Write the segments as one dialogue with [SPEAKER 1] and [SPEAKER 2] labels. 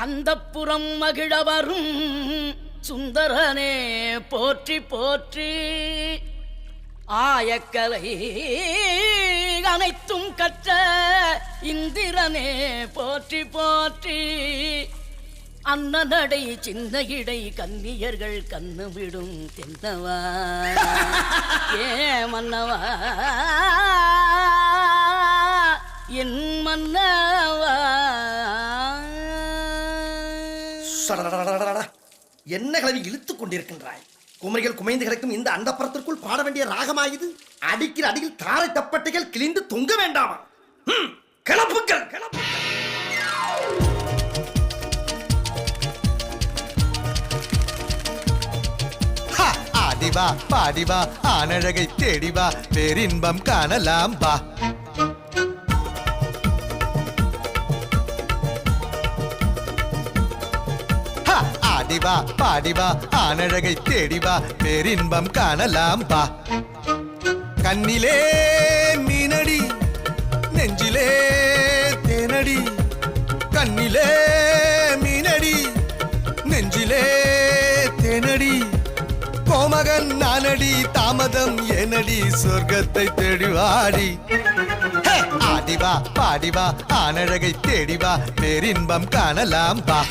[SPEAKER 1] அந்தப்புறம் மகிழ வரும் சுந்தரனே போற்றி போற்றி. ஆயக்கலை அனைத்தும் கற்ற இந்திரனே போற்றி போற்றி. அன்னநடை சின்ன இடை கன்னியர்கள் கண்ணு விடும் தென்னவா ஏ மன்னவா என் மன்னவா.
[SPEAKER 2] என்ன கிளவி இழுத்துக் கொண்டிருக்கின்றாய்? குமரிகள் குமைந்து கிடக்கும் இந்த அந்தப்புறத்திற்குள் பாட வேண்டிய ராகமாயுது. அடிக்கிற அடியில் தாரை தப்பட்டைகள் கிழிந்து தொங்க வேண்டாமா? கிளப்புக்கள் கிளப்புக்கள்.
[SPEAKER 3] ஆடிவா பாடிவா ஆனழகை தேடிவா பேரின்பம் காணலாம் வா. ஆடிவா பாடிவா ஆனழகை தேடிவா பேரின்பம் காணலாம் வா. கண்ணிலே மீனடி நெஞ்சிலே தேனடி. கண்ணிலே மீனடி நெஞ்சிலே தேனடி. கோமகன் நானடி தாமதம் எனடி சொர்க்கத்தை தேடிவாடி. ஆடிவா பாடிவா ஆனழகை தேடிவா பேரின்பம் காணலாம் வா.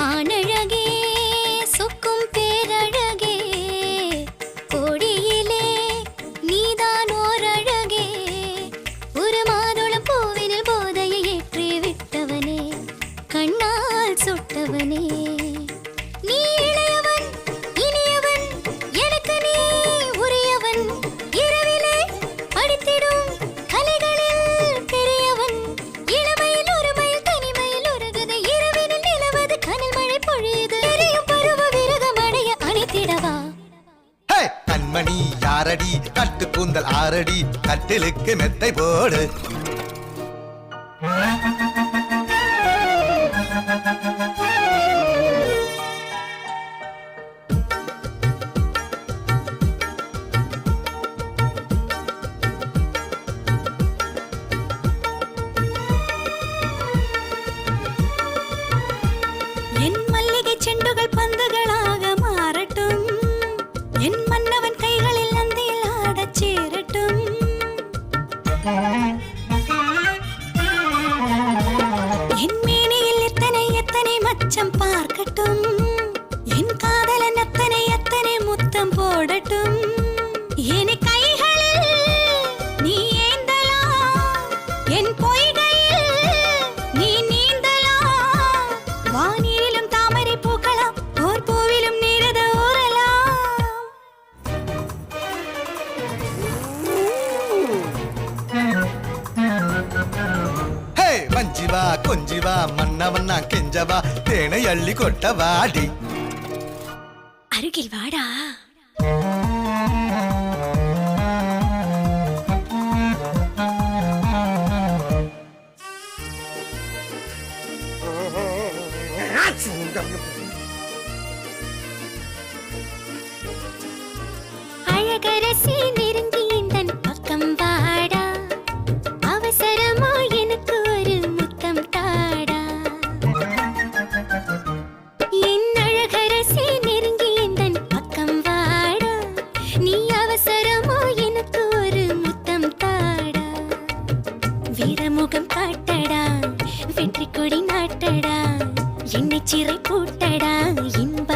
[SPEAKER 4] ஆனழகே சொக்கும் பேரழகே கோடியிலே நீதான் ஓரழகே. ஒரு மாதுளம் பூவினில் போதையை ஏற்றி விட்டவனே கண்ணால் சுட்டவனே. நீ இளையவன் இனியவன் எனக்கு நீ உரியவன். இரவிலே படித்திடும் கலைகளில் பெரியவன். இளமையில் ஒருமையில் தனிமையில் ஒருகுது இரவினில் நிலவது கனல் மழை பொழியுது. எரியும் பருவ விரதம் அடைய அணைத்திடவா.
[SPEAKER 3] கண்மணி யாரடி கட்டு கூந்தல் ஆரடி கட்டிலுக்கு மெத்தை போடு.
[SPEAKER 4] என் மல்லிகை செண்டுகள் பந்துகளாக மாறட்டும். என் மன்னவன் கைகளில் நந்தியில் ஆடச் சேரட்டும். என் மேனியில் எத்தனை எத்தனை மச்சம் பார்க்கட்டும். என் காதலன் அத்தனை அத்தனை முத்தம் போடட்டும். என் கைகளில் நீ ஏந்தலாம். என் பொய்கையில் நீ நீந்தலாம். வானிலும் தாமரை பூக்கலாம் ஓர் பூவிலும் நீரத ஊறலாம்.
[SPEAKER 3] வஞ்சிவா கொஞ்சிவா மன்னவன்னா கெஞ்சவா தேனை அள்ளி கொட்டவாடி.
[SPEAKER 4] அருகில் வாடா. அழகரசி நெருங்கி தன் பக்கம் வாடா. அவசரமா எனக்கு ஒரு முத்தம் தாடா. என் அழகரசி நெருங்கி தன் பக்கம் வாடா. நீ அவசரமா எனக்கு ஒரு முத்தம் தாடா. வீரமுகம் காட்டடா வெற்றி கொடி நாட்டடா. என்னை சிறை பூட்டடா இன்ப